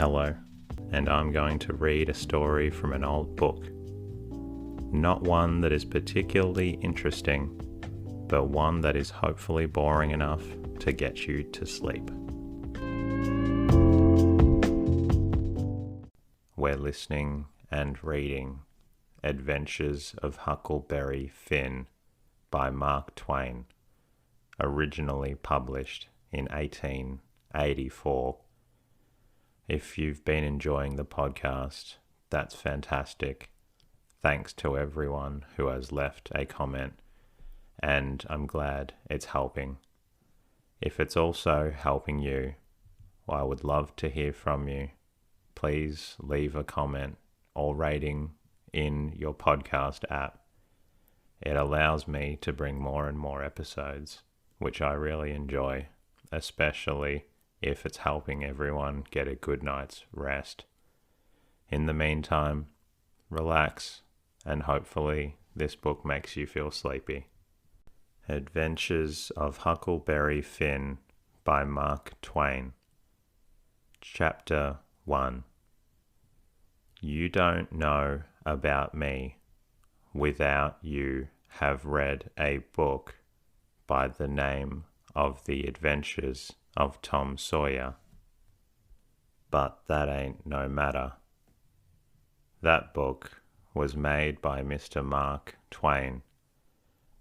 Hello, and I'm going to read a story from an old book. Not one that is particularly interesting, but one that is hopefully boring enough to get you to sleep. We're listening and reading Adventures of Huckleberry Finn by Mark Twain, originally published in 1884. If you've been enjoying the podcast, that's fantastic. Thanks to everyone who has left a comment, and I'm glad it's helping. If it's also helping you, well, I would love to hear from you. Please leave a comment or rating in your podcast app. It allows me to bring more and more episodes, which I really enjoy, especially if it's helping everyone get a good night's rest. In the meantime, relax, and hopefully this book makes you feel sleepy. Adventures of Huckleberry Finn by Mark Twain. Chapter 1. You don't know about me without you have read a book by the name of The Adventures of Tom Sawyer. But that ain't no matter. That book was made by Mr. Mark Twain,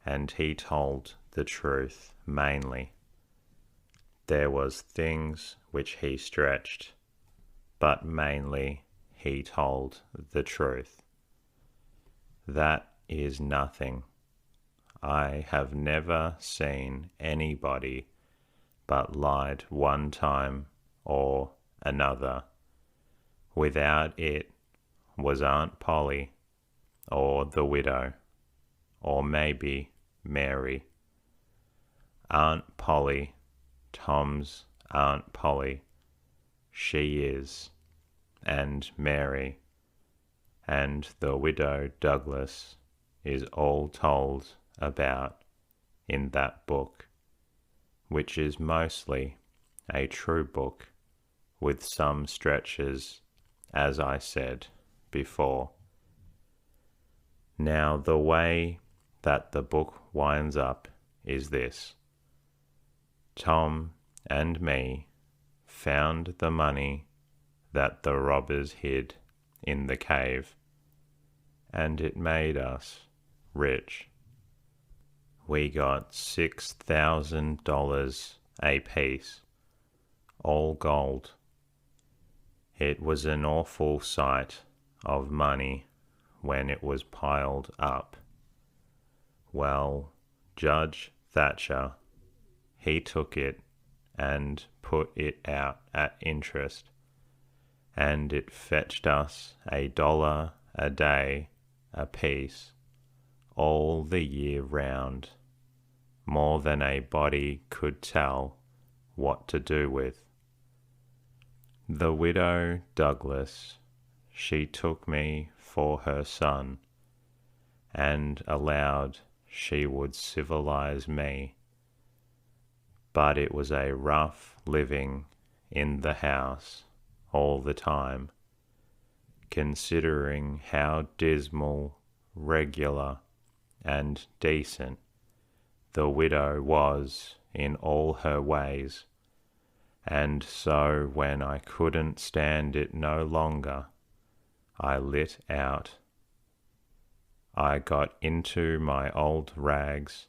and he told the truth mainly. There was things which he stretched, but mainly he told the truth. That is nothing. I have never seen anybody but lied one time or another. Without it was Aunt Polly, or the widow, or maybe Mary. Aunt Polly, Tom's Aunt Polly, she is, and Mary, and the widow Douglas is all told about in that book, which is mostly a true book with some stretches, as I said before. Now the way that the book winds up is this. Tom and me found the money that the robbers hid in the cave, and it made us rich. We got $6,000 apiece, all gold. It was an awful sight of money when it was piled up. Well, Judge Thatcher, he took it and put it out at interest, and it fetched us $1 a day apiece, all the year round. More than a body could tell what to do with. The widow Douglas, she took me for her son, and allowed she would civilize me. But it was a rough living in the house all the time, considering how dismal, regular, and decent the widow was in all her ways. And so when I couldn't stand it no longer, I lit out. I got into my old rags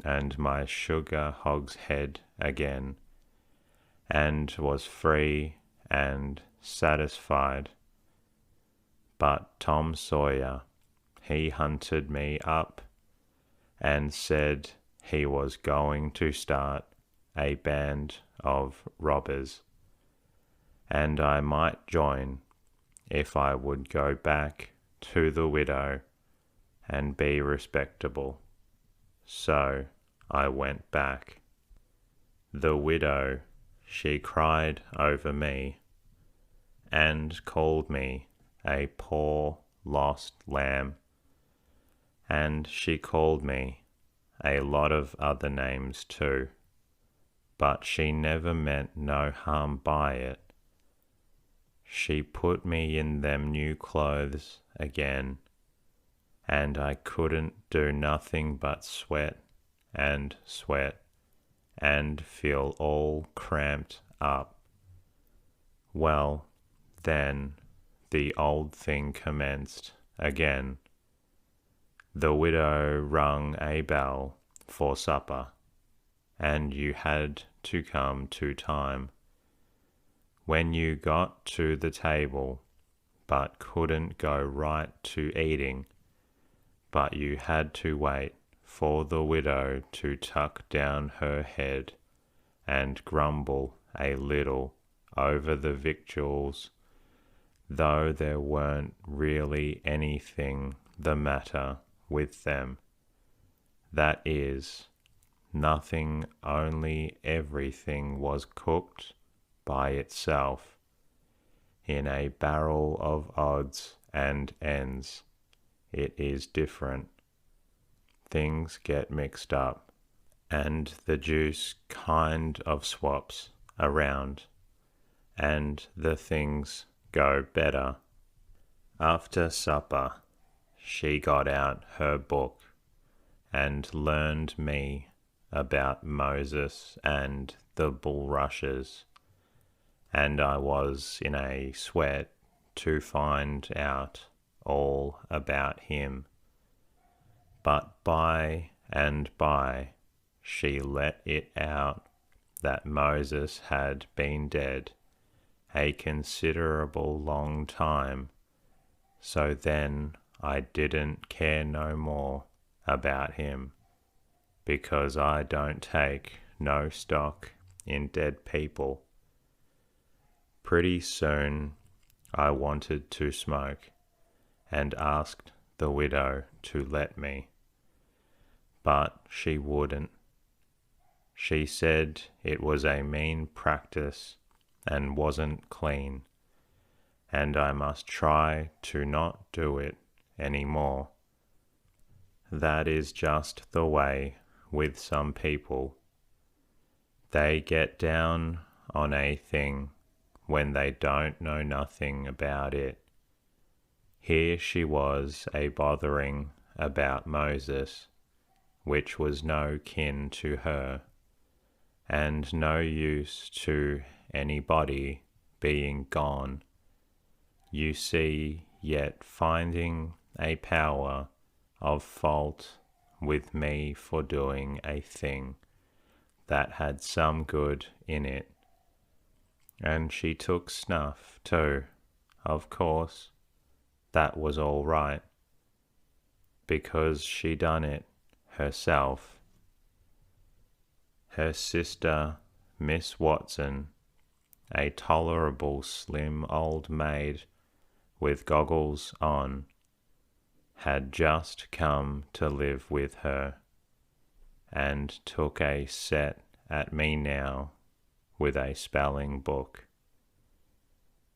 and my sugar hogshead again, and was free and satisfied. But Tom Sawyer, he hunted me up and said he was going to start a band of robbers, and I might join if I would go back to the widow and be respectable. So I went back. The widow, she cried over me, and called me a poor lost lamb, and she called me a lot of other names too, but she never meant no harm by it. she put me in them new clothes again, and I couldn't do nothing but sweat and feel all cramped up. Well, then the old thing commenced again. The widow rung a bell for supper, and you had to come to time. When you got to the table, but couldn't go right to eating, but you had to wait for the widow to tuck down her head and grumble a little over the victuals, though there weren't really anything the matter with them. That is, nothing, only everything was cooked by itself in a barrel of odds and ends. It is different. Things get mixed up, and the juice kind of swaps around, and the things go better. After supper, she got out her book and learned me about Moses and the bulrushes, and I was in a sweat to find out all about him. But by and by she let it out that Moses had been dead a considerable long time, so then I didn't care no more about him, because I don't take no stock in dead people. Pretty soon I wanted to smoke, and asked the widow to let me, but she wouldn't. She said it was a mean practice and wasn't clean, and I must try to not do it any more. That is just the way with some people. They get down on a thing when they don't know nothing about it. Here she was bothering about Moses, which was no kin to her, and no use to anybody being gone. You see, yet finding a power of fault with me for doing a thing that had some good in it. And she took snuff too, of course. That was all right, because she done it herself. Her sister, Miss Watson, a tolerable slim old maid with goggles on, had just come to live with her, and took a set at me now with a spelling book.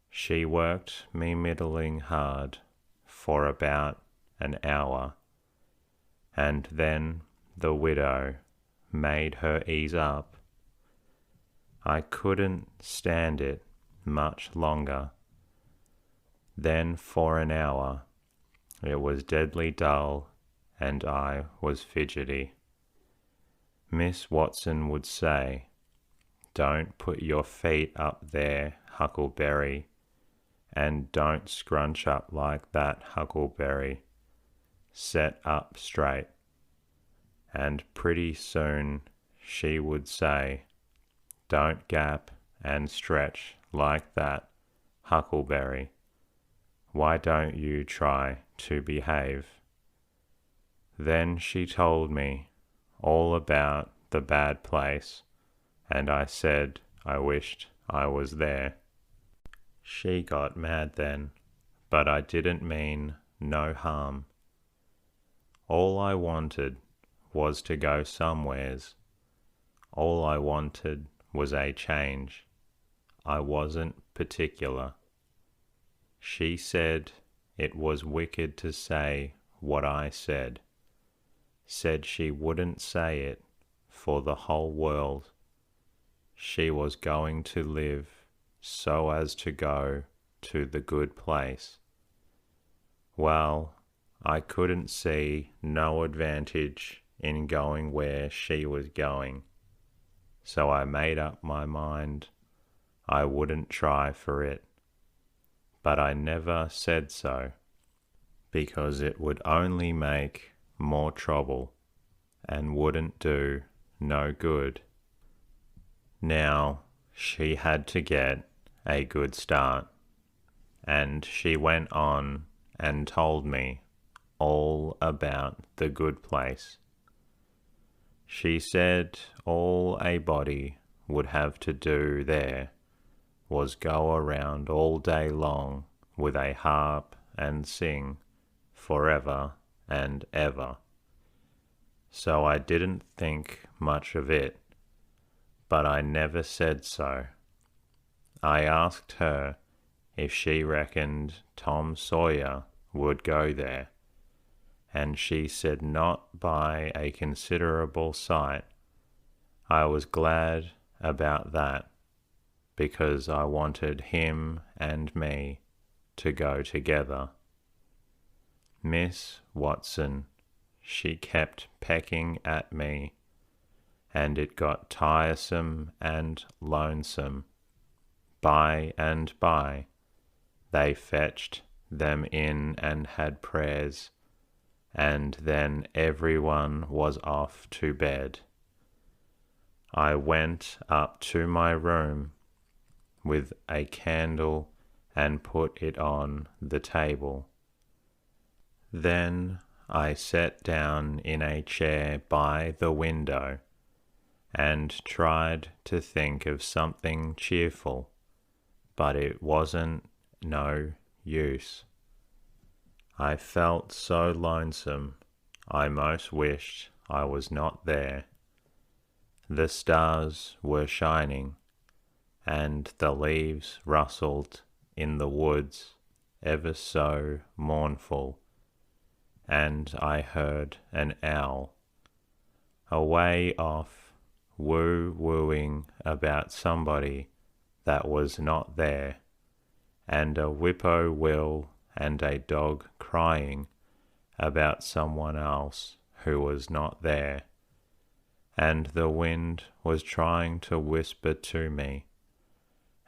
She worked me middling hard for about an hour, and then the widow made her ease up. I couldn't stand it much longer. Then for an hour it was deadly dull, and I was fidgety. Miss Watson would say, "Don't put your feet up there, Huckleberry, and don't scrunch up like that, Huckleberry. Set up straight." And pretty soon she would say, "Don't gap and stretch like that, Huckleberry. Why don't you try to behave?" Then she told me all about the bad place, and I said I wished I was there. She got mad then, but I didn't mean no harm. All I wanted was to go somewheres. All I wanted was a change. I wasn't particular. She said it was wicked to say what I said. Said she wouldn't say it for the whole world. She was going to live so as to go to the good place. Well, I couldn't see no advantage in going where she was going, so I made up my mind I wouldn't try for it. But I never said so, because it would only make more trouble and wouldn't do no good. Now, she had to get a good start, and she went on and told me all about the good place. She said all a body would have to do there was go around all day long with a harp and sing forever and ever. So I didn't think much of it, but I never said so. I asked her if she reckoned Tom Sawyer would go there, and she said not by a considerable sight. I was glad about that, because I wanted him and me to go together. Miss Watson, she kept pecking at me, and it got tiresome and lonesome. By and by, they fetched them in and had prayers, and then everyone was off to bed. I went up to my room with a candle and put it on the table. Then I sat down in a chair by the window and tried to think of something cheerful, but it wasn't no use. I felt so lonesome, I most wished I was not there. The stars were shining, and the leaves rustled in the woods ever so mournful, and I heard an owl away off woo-wooing about somebody that was not there, and a whip-poor-will and a dog crying about someone else who was not there, and the wind was trying to whisper to me,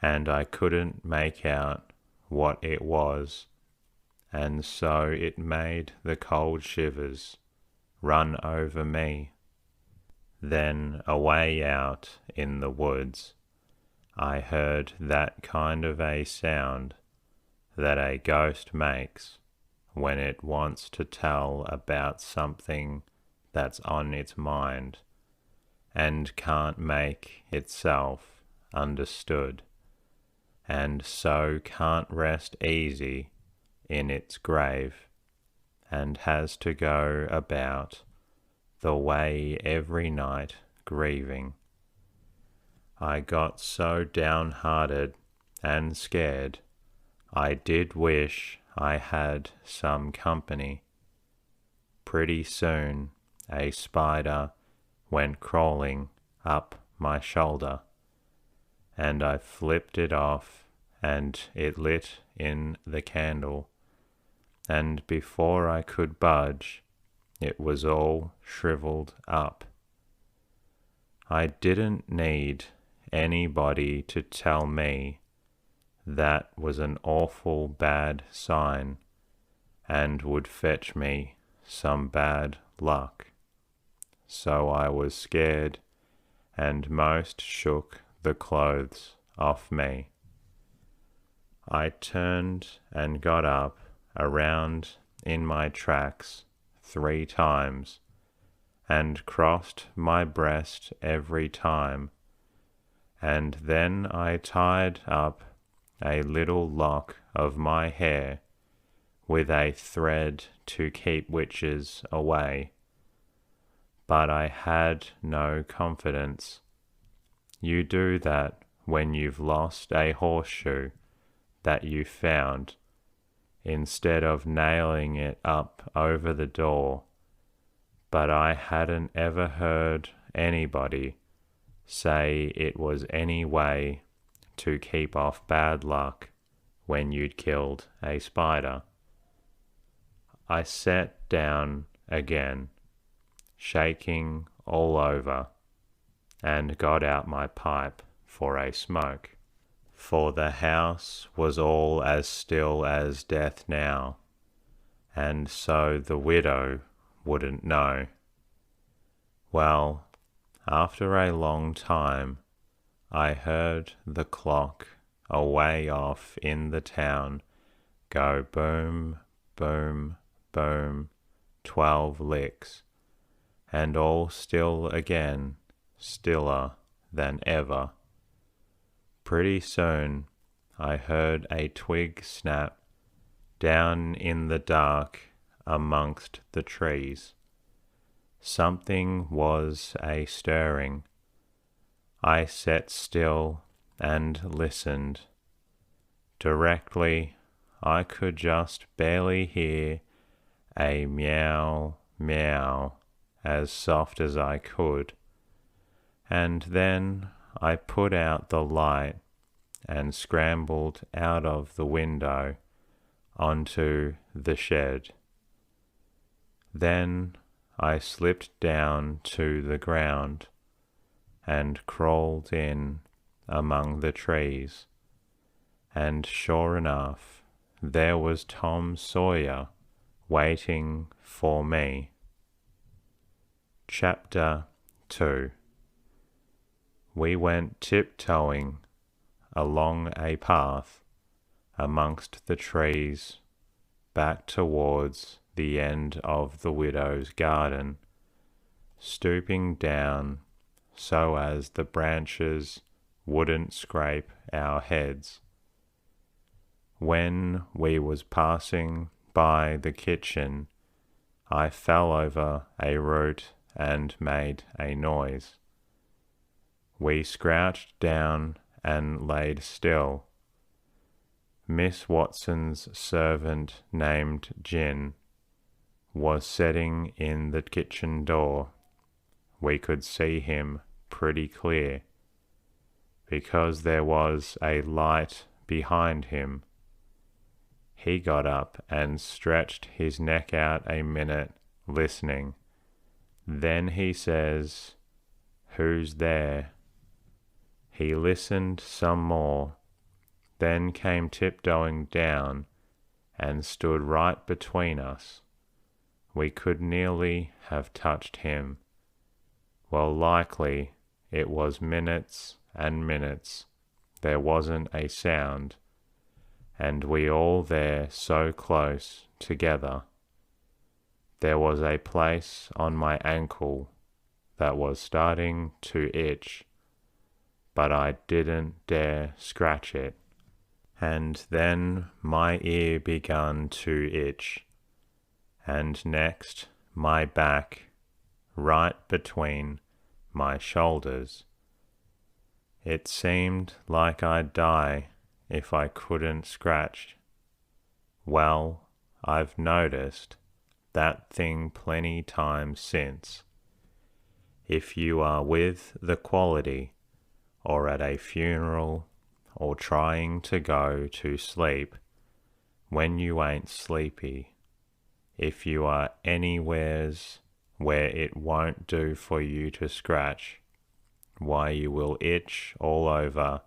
and I couldn't make out what it was, and so it made the cold shivers run over me. Then away out in the woods I heard that kind of a sound that a ghost makes when it wants to tell about something that's on its mind and can't make itself understood, and so can't rest easy in its grave, and has to go about the way every night grieving. I got so downhearted and scared, I did wish I had some company. Pretty soon a spider went crawling up my shoulder, and I flipped it off, and it lit in the candle, and before I could budge, it was all shriveled up. I didn't need anybody to tell me that was an awful bad sign and would fetch me some bad luck. So I was scared and most shook the clothes off me. I turned and got up around in my tracks 3 times and crossed my breast every time, and then I tied up a little lock of my hair with a thread to keep witches away. But I had no confidence. You do that when you've lost a horseshoe that you found, instead of nailing it up over the door. But I hadn't ever heard anybody say it was any way to keep off bad luck when you'd killed a spider. I sat down again, shaking all over, and got out my pipe for a smoke, for the house was all as still as death now, and so the widow wouldn't know. Well, after a long time, I heard the clock away off in the town go boom, boom, boom, 12 licks, and all still again, stiller than ever. Pretty soon I heard a twig snap down in the dark amongst the trees. Something was a-stirring. I sat still and listened. Directly I could just barely hear a meow, meow, as soft as I could, and then I put out the light and scrambled out of the window onto the shed. Then I slipped down to the ground and crawled in among the trees, and sure enough, there was Tom Sawyer waiting for me. Chapter 2. We went tiptoeing along a path amongst the trees back towards the end of the widow's garden, stooping down so as the branches wouldn't scrape our heads. When we was passing by the kitchen, I fell over a root and made a noise. We scrouched down and laid still. Miss Watson's servant named Gin was sitting in the kitchen door. We could see him pretty clear, because there was a light behind him. He got up and stretched his neck out a minute, listening. Then he says, "Who's there?" He listened some more, then came tiptoeing down and stood right between us. We could nearly have touched him. Well, likely it was minutes and minutes. There wasn't a sound, and we all there so close together. There was a place on my ankle that was starting to itch, but I didn't dare scratch it. And then my ear began to itch, and next my back, right between my shoulders. It seemed like I'd die if I couldn't scratch. Well, I've noticed that thing plenty times since. If you are with the quality, or at a funeral, or trying to go to sleep when you ain't sleepy, if you are anywheres where it won't do for you to scratch, why you will itch all over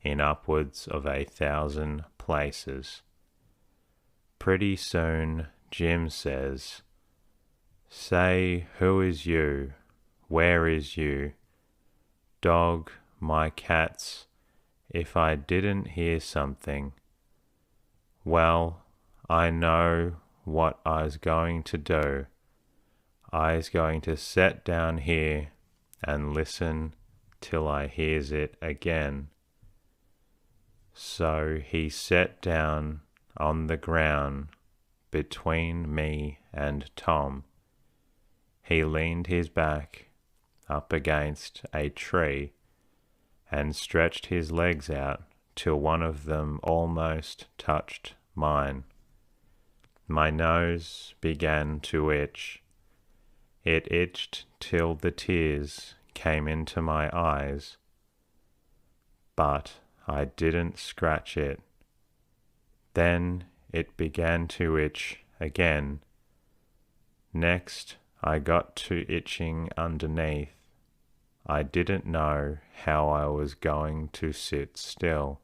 in upwards of 1,000 places. Pretty soon Jim says, "Say, who is you? Where is you? Dog, my cats, if I didn't hear something. Well, I know what I's going to do. I's going to set down here and listen till I hears it again." So he sat down on the ground between me and Tom. He leaned his back up against a tree and stretched his legs out till one of them almost touched mine. My nose began to itch. It itched till the tears came into my eyes, but I didn't scratch it. Then it began to itch again. Next, I got to itching underneath. I didn't know how I was going to sit still.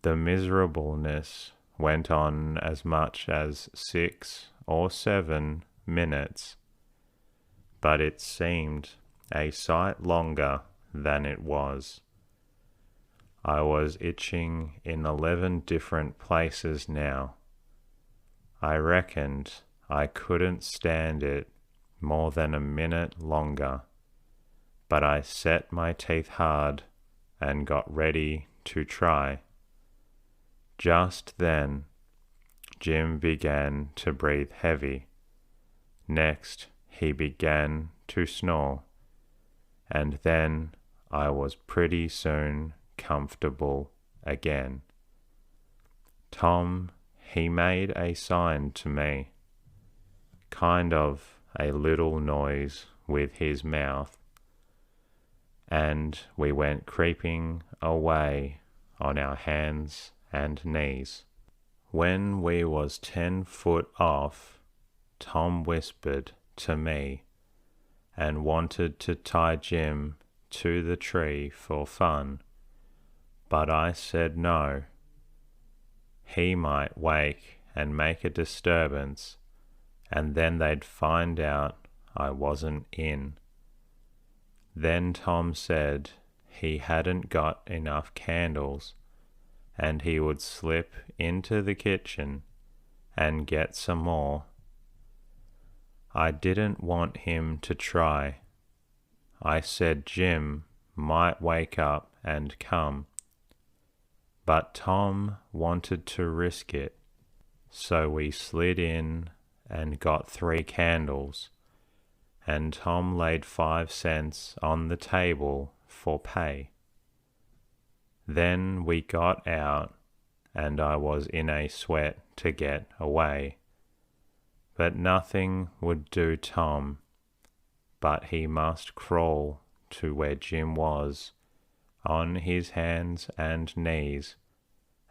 The miserableness went on as much as 6 or 7 minutes, but it seemed a sight longer than it was. I was itching in 11 different places now. I reckoned I couldn't stand it more than a minute longer, but I set my teeth hard and got ready to try. Just then, Jim began to breathe heavy. Next, he began to snore, and then I was pretty soon comfortable again. Tom, he made a sign to me, kind of a little noise with his mouth, and we went creeping away on our hands and knees. When we was 10 foot off, Tom whispered to me and wanted to tie Jim to the tree for fun, but I said no. He might wake and make a disturbance, and then they'd find out I wasn't in. Then Tom said he hadn't got enough candles, and he would slip into the kitchen and get some more. I didn't want him to try. I said Jim might wake up and come, but Tom wanted to risk it, so we slid in and got 3 candles, and Tom laid 5 cents on the table for pay. Then we got out, and I was in a sweat to get away. But nothing would do Tom, but he must crawl to where Jim was, on his hands and knees,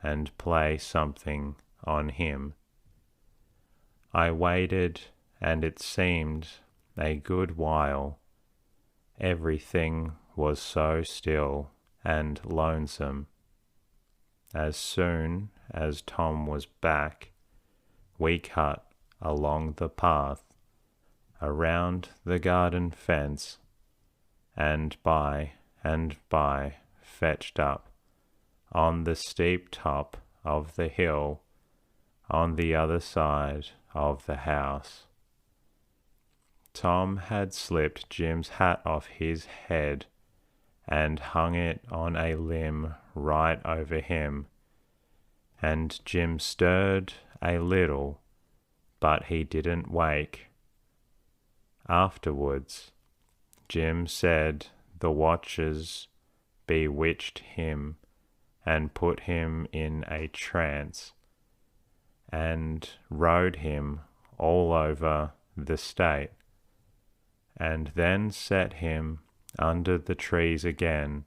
and play something on him. I waited, and it seemed a good while. Everything was so still and lonesome. As soon as Tom was back, we cut along the path, around the garden fence, and by fetched up on the steep top of the hill on the other side of the house. Tom had slipped Jim's hat off his head and hung it on a limb right over him, and Jim stirred a little, but he didn't wake. Afterwards, Jim said the watchers bewitched him and put him in a trance, and rode him all over the state, and then set him under the trees again,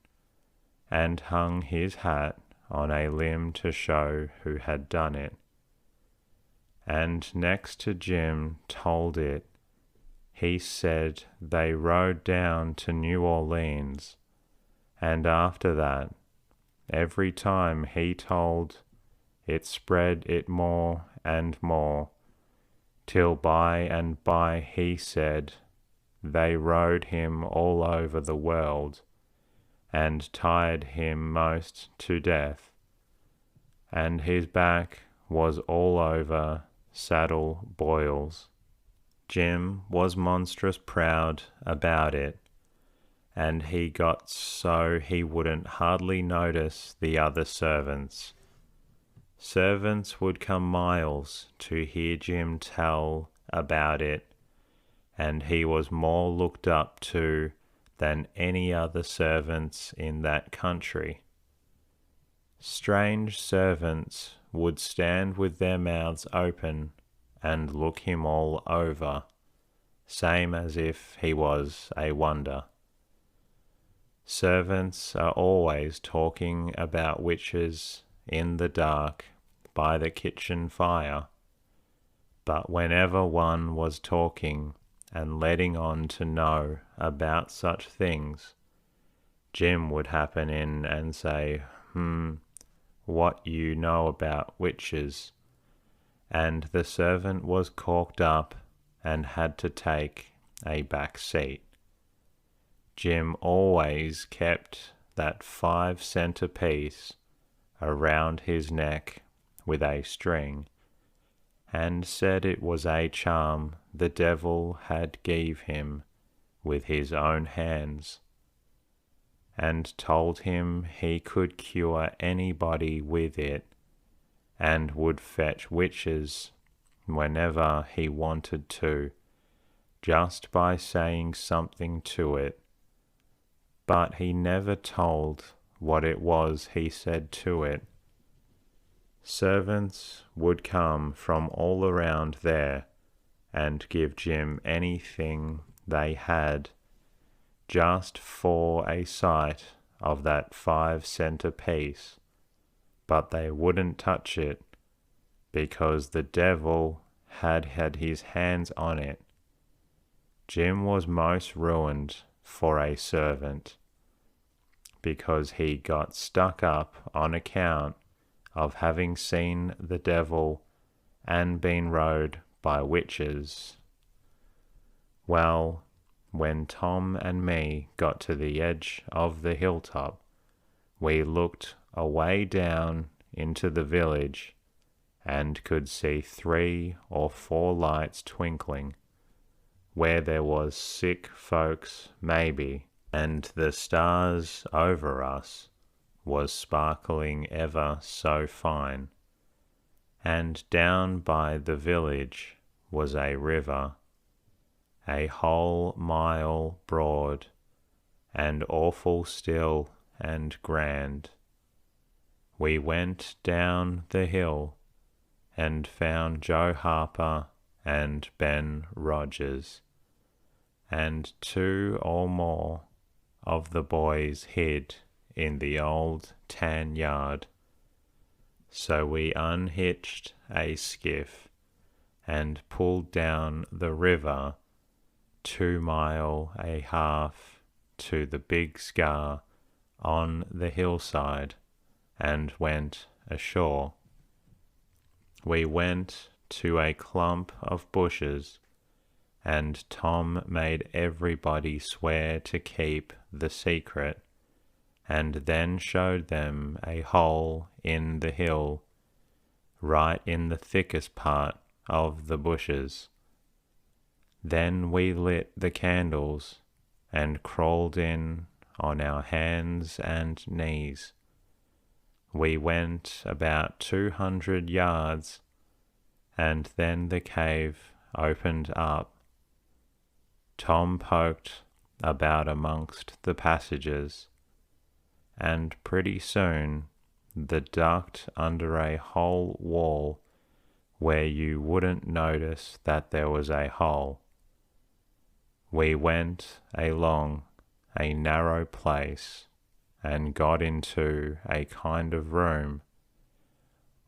and hung his hat on a limb to show who had done it. And next to Jim told it, he said they rode down to New Orleans, and after that, every time he told, it spread it more and more, till by and by he said they rode him all over the world, and tied him most to death, and his back was all over saddle boils. Jim was monstrous proud about it, and he got so he wouldn't hardly notice the other servants. Servants would come miles to hear Jim tell about it, and he was more looked up to than any other servants in that country. Strange servants would stand with their mouths open and look him all over, same as if he was a wonder. Servants are always talking about witches in the dark by the kitchen fire. But whenever one was talking and letting on to know about such things, Jim would happen in and say, what you know about witches, and the servant was corked up and had to take a back seat. Jim always kept that 5-cent piece around his neck with a string, and said it was a charm the devil had gave him with his own hands, and told him he could cure anybody with it, and would fetch witches whenever he wanted to, just by saying something to it. But he never told what it was he said to it. Servants would come from all around there and give Jim anything they had, just for a sight of that 5-cent piece, but they wouldn't touch it, because the devil had his hands on it. Jim was most ruined for a servant, because he got stuck up on account of having seen the devil and been rode by witches. Well, when Tom and me got to the edge of the hilltop, we looked away down into the village and could see 3 or 4 lights twinkling, where there was sick folks maybe, and the stars over us was sparkling ever so fine. And down by the village was a river, a whole mile broad, and awful still and grand. We went down the hill and found Joe Harper and Ben Rogers, and 2 or more of the boys hid in the old tan yard. So we unhitched a skiff and pulled down the river 2 mile a half to the big scar on the hillside and went ashore. We went to a clump of bushes, and Tom made everybody swear to keep the secret, and then showed them a hole in the hill, right in the thickest part of the bushes. Then we lit the candles and crawled in on our hands and knees. We went about 200 yards, and then the cave opened up. Tom poked about amongst the passages, and pretty soon the ducked under a whole wall where you wouldn't notice that there was a hole. We went along a narrow place and got into a kind of room,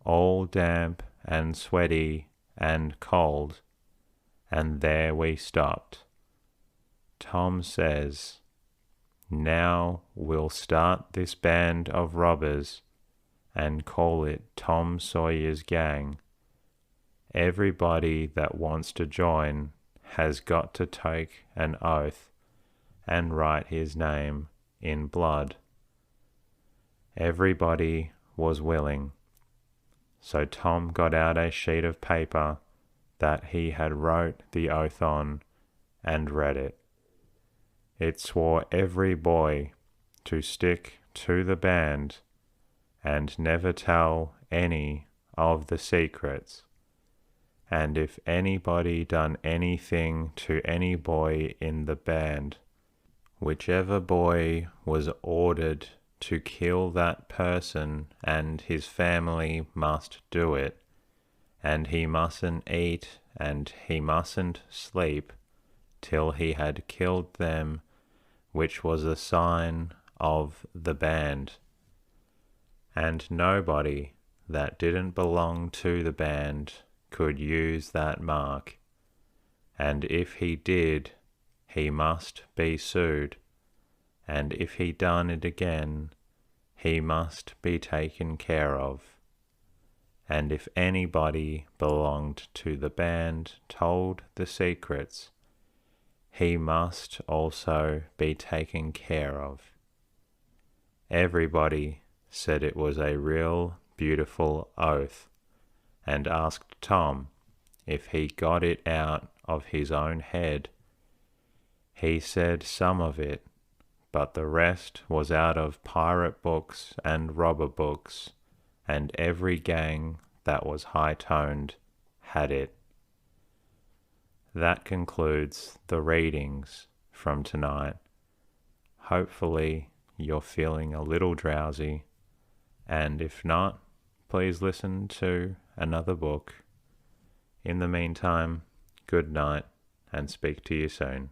all damp and sweaty and cold, and there we stopped. Tom says, "Now we'll start this band of robbers and call it Tom Sawyer's Gang. Everybody that wants to join has got to take an oath and write his name in blood." Everybody was willing, so Tom got out a sheet of paper that he had wrote the oath on and read it. It swore every boy to stick to the band and never tell any of the secrets, and if anybody done anything to any boy in the band, whichever boy was ordered to kill that person, and his family must do it, and he mustn't eat and he mustn't sleep till he had killed them, which was a sign of the band. And nobody that didn't belong to the band could use that mark, and if he did, he must be sued, and if he done it again, he must be taken care of. And if anybody belonged to the band told the secrets, he must also be taken care of. Everybody said it was a real beautiful oath, and asked Tom if he got it out of his own head. He said some of it, but the rest was out of pirate books and robber books, and every gang that was high-toned had it. That concludes the readings from tonight. Hopefully you're feeling a little drowsy, and if not, please listen to another book. In the meantime, good night, and speak to you soon.